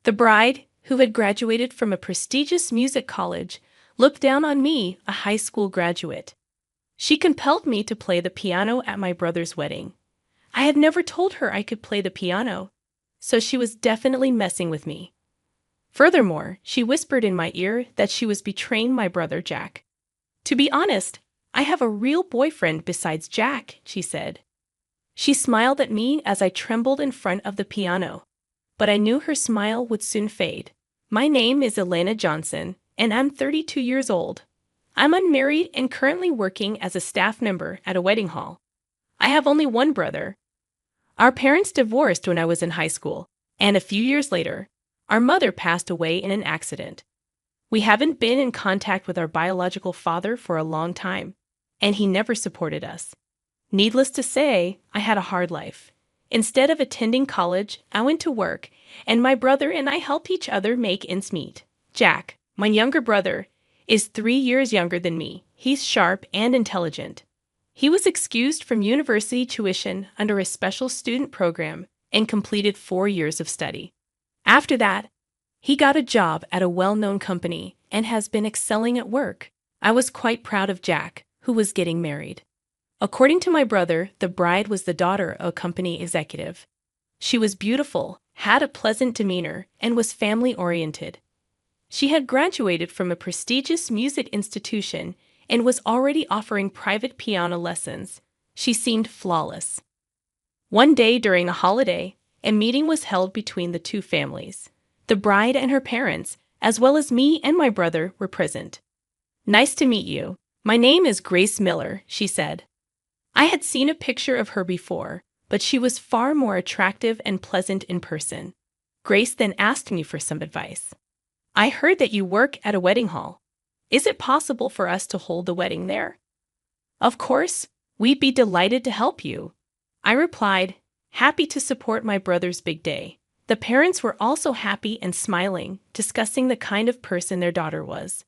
The bride, who had graduated from a prestigious music college, looked down on me, a high school graduate. She compelled me to play the piano at my brother's wedding. I had never told her I could play the piano, so she was definitely messing with me. Furthermore, she whispered in my ear that she was betraying my brother Jack. To be honest, I have a real boyfriend besides Jack, she said. She smiled at me as I trembled in front of the piano, but I knew her smile would soon fade. My name is Elena Johnson, and I'm 32 years old. I'm unmarried and currently working as a staff member at a wedding hall. I have only one brother. Our parents divorced when I was in high school, and a few years later, our mother passed away in an accident. We haven't been in contact with our biological father for a long time, and he never supported us. Needless to say, I had a hard life. Instead of attending college, I went to work, and my brother and I helped each other make ends meet. Jack, my younger brother, is 3 years younger than me. He's sharp and intelligent. He was excused from university tuition under a special student program and completed 4 years of study. After that, he got a job at a well-known company and has been excelling at work. I was quite proud of Jack, who was getting married. According to my brother, the bride was the daughter of a company executive. She was beautiful, had a pleasant demeanor, and was family-oriented. She had graduated from a prestigious music institution and was already offering private piano lessons. She seemed flawless. One day during a holiday, a meeting was held between the two families. The bride and her parents, as well as me and my brother, were present. "Nice to meet you. My name is Grace Miller," she said. I had seen a picture of her before, but she was far more attractive and pleasant in person. Grace then asked me for some advice. "I heard that you work at a wedding hall. Is it possible for us to hold the wedding there?" "Of course, we'd be delighted to help you," I replied, happy to support my brother's big day. The parents were also happy and smiling, discussing the kind of person their daughter was.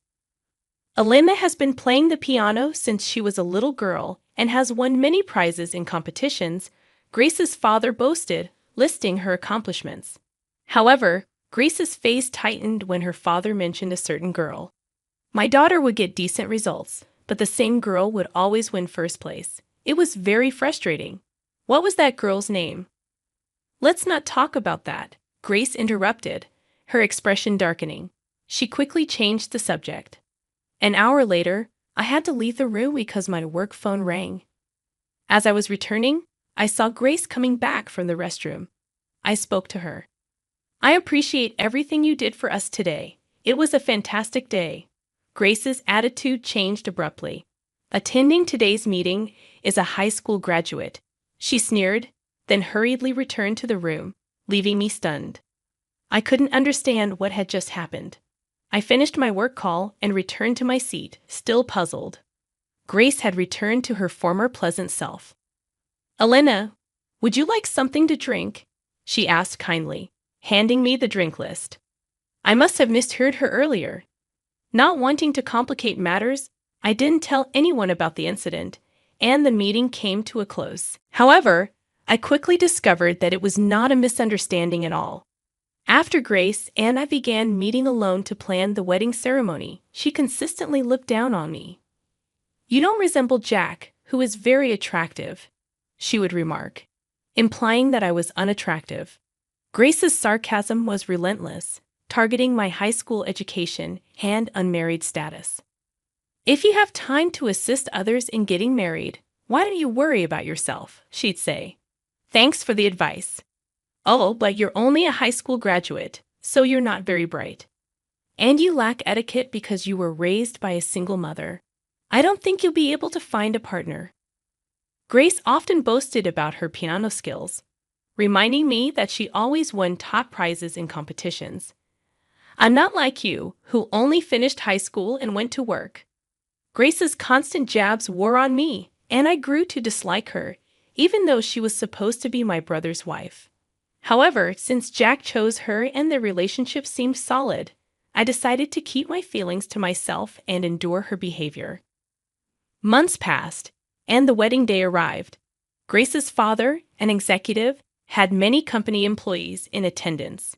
Alumna has been playing the piano since she was a little girl and has won many prizes in competitions, Grace's father boasted, listing her accomplishments. However, Grace's face tightened when her father mentioned a certain girl. My daughter would get decent results, but the same girl would always win first place. It was very frustrating. What was that girl's name? "Let's not talk about that," Grace interrupted, her expression darkening. She quickly changed the subject. An hour later, I had to leave the room because my work phone rang. As I was returning, I saw Grace coming back from the restroom. I spoke to her. "I appreciate everything you did for us today. It was a fantastic day." Grace's attitude changed abruptly. "Attending today's meeting is a high school graduate," she sneered, then hurriedly returned to the room, leaving me stunned. I couldn't understand what had just happened. I finished my work call and returned to my seat, still puzzled. Grace had returned to her former pleasant self. "Elena, would you like something to drink?" she asked kindly, handing me the drink list. I must have misheard her earlier. Not wanting to complicate matters, I didn't tell anyone about the incident, and the meeting came to a close. However, I quickly discovered that it was not a misunderstanding at all. After Grace and I began meeting alone to plan the wedding ceremony, she consistently looked down on me. "You don't resemble Jack, who is very attractive," she would remark, implying that I was unattractive. Grace's sarcasm was relentless, targeting my high school education and unmarried status. "If you have time to assist others in getting married, why don't you worry about yourself?" she'd say. "Thanks for the advice. Oh, but you're only a high school graduate, so you're not very bright. And you lack etiquette because you were raised by a single mother. I don't think you'll be able to find a partner." Grace often boasted about her piano skills, reminding me that she always won top prizes in competitions. "I'm not like you, who only finished high school and went to work." Grace's constant jabs wore on me, and I grew to dislike her, even though she was supposed to be my brother's wife. However, since Jack chose her and their relationship seemed solid, I decided to keep my feelings to myself and endure her behavior. Months passed, and the wedding day arrived. Grace's father, an executive, had many company employees in attendance.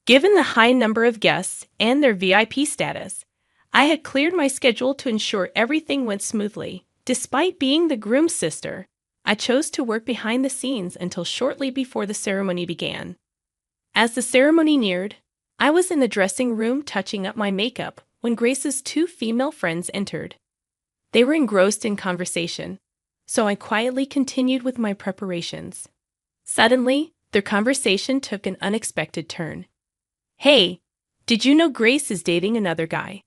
Given the high number of guests and their VIP status, I had cleared my schedule to ensure everything went smoothly. Despite being the groom's sister, I chose to work behind the scenes until shortly before the ceremony began. As the ceremony neared, I was in the dressing room touching up my makeup when Grace's two female friends entered. They were engrossed in conversation, so I quietly continued with my preparations. Suddenly, their conversation took an unexpected turn. "Hey, did you know Grace is dating another guy?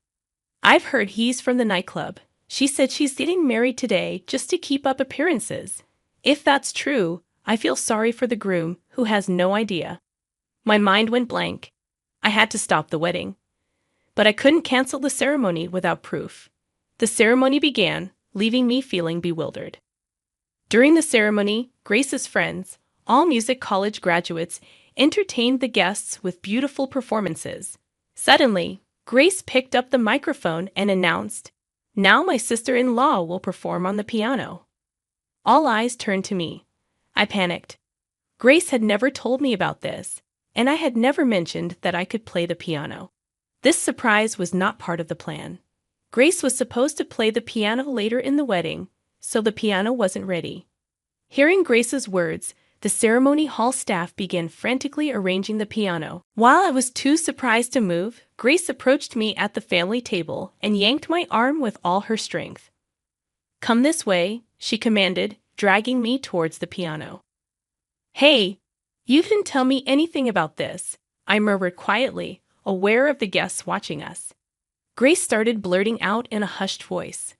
I've heard he's from the nightclub. She said she's getting married today just to keep up appearances. If that's true, I feel sorry for the groom who has no idea." My mind went blank. I had to stop the wedding. But I couldn't cancel the ceremony without proof. The ceremony began, leaving me feeling bewildered. During the ceremony, Grace's friends, all music college graduates, entertained the guests with beautiful performances. Suddenly, Grace picked up the microphone and announced, "Now my sister-in-law will perform on the piano." All eyes turned to me. I panicked. Grace had never told me about this, and I had never mentioned that I could play the piano. This surprise was not part of the plan. Grace was supposed to play the piano later in the wedding, so the piano wasn't ready. Hearing Grace's words, the ceremony hall staff began frantically arranging the piano. While I was too surprised to move, Grace approached me at the family table and yanked my arm with all her strength. "Come this way," she commanded, dragging me towards the piano. "Hey, you didn't tell me anything about this," I murmured quietly, aware of the guests watching us. Grace started blurting out in a hushed voice,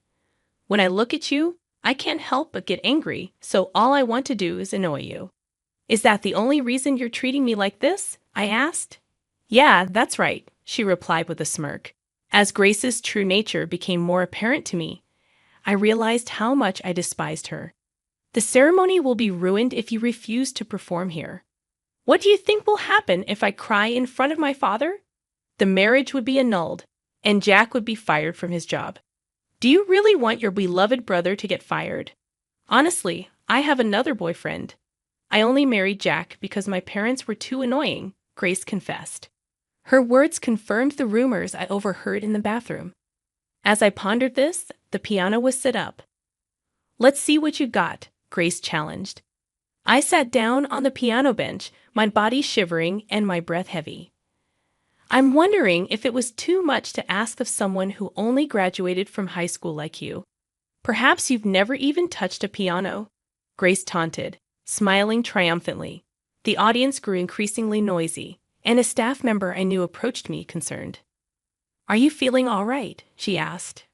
"When I look at you, I can't help but get angry, so all I want to do is annoy you." "Is that the only reason you're treating me like this?" I asked. "Yeah, that's right," she replied with a smirk. As Grace's true nature became more apparent to me, I realized how much I despised her. "The ceremony will be ruined if you refuse to perform here. What do you think will happen if I cry in front of my father? The marriage would be annulled, and Jack would be fired from his job. Do you really want your beloved brother to get fired? Honestly, I have another boyfriend. I only married Jack because my parents were too annoying," Grace confessed. Her words confirmed the rumors I overheard in the bathroom. As I pondered this, the piano was set up. "Let's see what you got," Grace challenged. I sat down on the piano bench, my body shivering and my breath heavy. "I'm wondering if it was too much to ask of someone who only graduated from high school like you. Perhaps you've never even touched a piano," Grace taunted, smiling triumphantly. The audience grew increasingly noisy, and a staff member I knew approached me concerned. "Are you feeling all right?" she asked.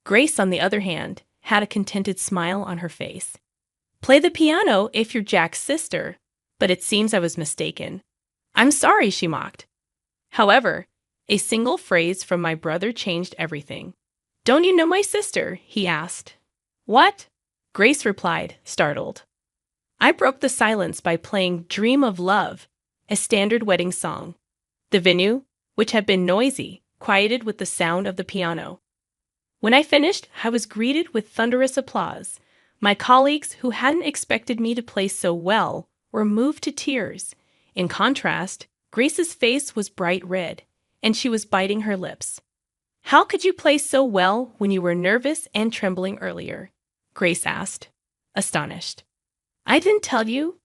Grace, on the other hand, had a contented smile on her face. "Play the piano if you're Jack's sister," but it seems I was mistaken. "I'm sorry," she mocked. However, a single phrase from my brother changed everything. "Don't you know my sister?" he asked. "What?" Grace replied, startled. I broke the silence by playing "Dream of Love," a standard wedding song. The venue, which had been noisy, quieted with the sound of the piano. When I finished, I was greeted with thunderous applause. My colleagues, who hadn't expected me to play so well, were moved to tears. In contrast, Grace's face was bright red, and she was biting her lips. "How could you play so well when you were nervous and trembling earlier?" Grace asked, astonished. "I didn't tell you,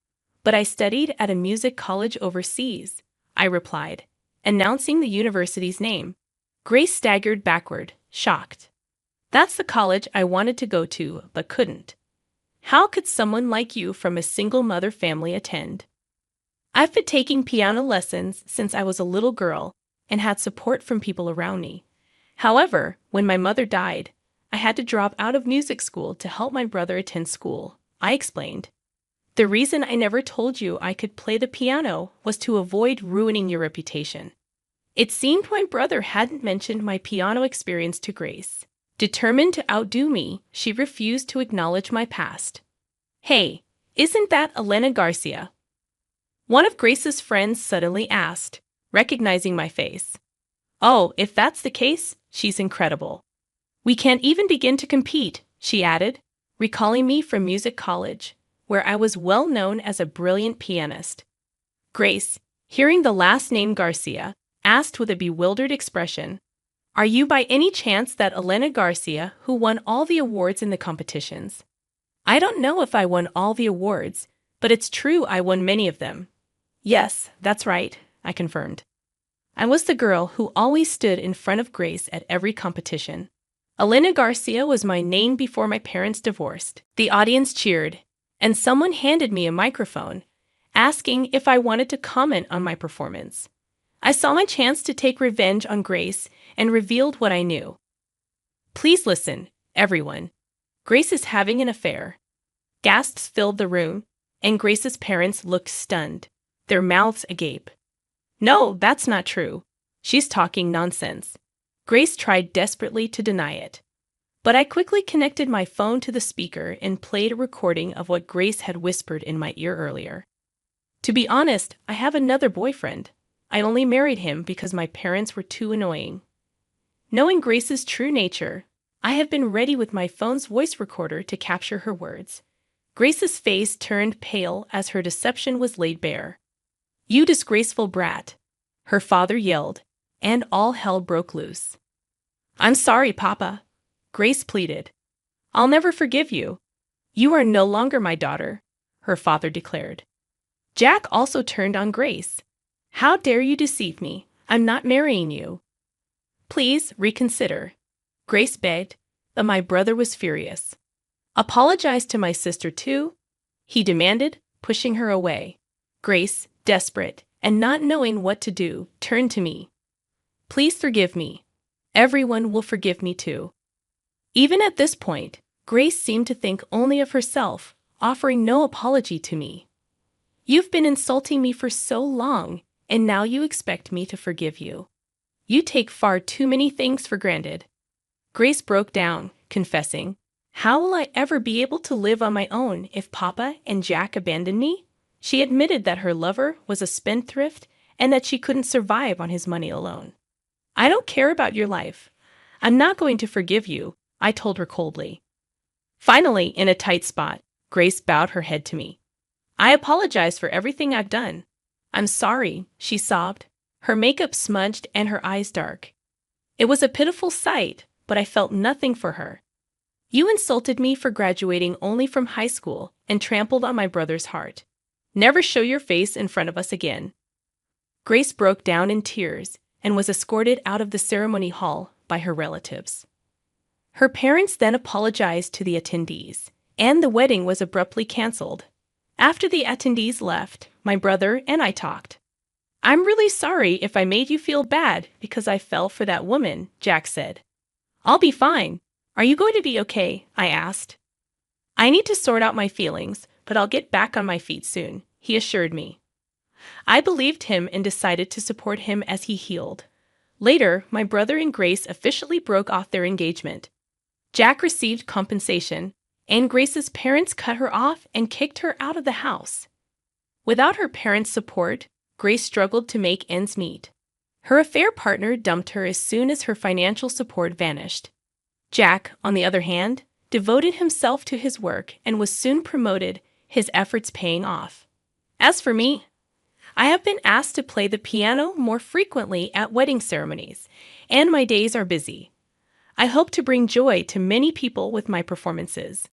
but I studied at a music college overseas," I replied, announcing the university's name. Grace staggered backward, shocked. "That's the college I wanted to go to, but couldn't. How could someone like you from a single-mother family attend?" "I've been taking piano lessons since I was a little girl and had support from people around me. However, when my mother died, I had to drop out of music school to help my brother attend school," I explained. "The reason I never told you I could play the piano was to avoid ruining your reputation." It seemed my brother hadn't mentioned my piano experience to Grace. Determined to outdo me, she refused to acknowledge my past. "Hey, isn't that Elena Garcia?" one of Grace's friends suddenly asked, recognizing my face. "Oh, if that's the case, she's incredible. We can't even begin to compete," she added, recalling me from music college, where I was well known as a brilliant pianist. "Grace, Hearing the last name Garcia, asked with a bewildered expression, "Are you by any chance that Elena Garcia who won all the awards in the competitions?" "I don't know if I won all the awards, but it's true I won many of them." "Yes, that's right," I confirmed. I was the girl who always stood in front of Grace at every competition. Elena Garcia was my name before my parents divorced. The audience cheered, and someone handed me a microphone, asking if I wanted to comment on my performance. I saw my chance to take revenge on Grace and revealed what I knew. "Please listen, everyone. Grace is having an affair." Gasps filled the room, and Grace's parents looked stunned, their mouths agape. "No, that's not true. She's talking nonsense." Grace tried desperately to deny it. But I quickly connected my phone to the speaker and played a recording of what Grace had whispered in my ear earlier. "To be honest, I have another boyfriend. I only married him because my parents were too annoying." Knowing Grace's true nature, I have been ready with my phone's voice recorder to capture her words. Grace's face turned pale as her deception was laid bare. "You disgraceful brat," her father yelled, and all hell broke loose. "I'm sorry, Papa," Grace pleaded. "I'll never forgive you. You are no longer my daughter," her father declared. Jack also turned on Grace. "How dare you deceive me? I'm not marrying you." "Please reconsider," Grace begged, but my brother was furious. "Apologize to my sister too," he demanded, pushing her away. Grace, desperate and not knowing what to do, turned to me. "Please forgive me. Everyone will forgive me too." Even at this point, Grace seemed to think only of herself, offering no apology to me. "You've been insulting me for so long, and now you expect me to forgive you. You take far too many things for granted." Grace broke down, confessing, "How will I ever be able to live on my own if Papa and Jack abandon me?" She admitted that her lover was a spendthrift and that she couldn't survive on his money alone. "I don't care about your life. I'm not going to forgive you," I told her coldly. Finally, in a tight spot, Grace bowed her head to me. "I apologize for everything I've done. I'm sorry," she sobbed, her makeup smudged and her eyes dark. It was a pitiful sight, but I felt nothing for her. "You insulted me for graduating only from high school and trampled on my brother's heart. Never show your face in front of us again." Grace broke down in tears and was escorted out of the ceremony hall by her relatives. Her parents then apologized to the attendees, and the wedding was abruptly canceled. After the attendees left, my brother and I talked. "I'm really sorry if I made you feel bad because I fell for that woman," Jack said. "I'll be fine. Are you going to be okay?" I asked. "I need to sort out my feelings, but I'll get back on my feet soon," he assured me. I believed him and decided to support him as he healed. Later, my brother and Grace officially broke off their engagement. Jack received compensation, and Grace's parents cut her off and kicked her out of the house. Without her parents' support, Grace struggled to make ends meet. Her affair partner dumped her as soon as her financial support vanished. Jack, on the other hand, devoted himself to his work and was soon promoted, his efforts paying off. As for me, I have been asked to play the piano more frequently at wedding ceremonies, and my days are busy. I hope to bring joy to many people with my performances.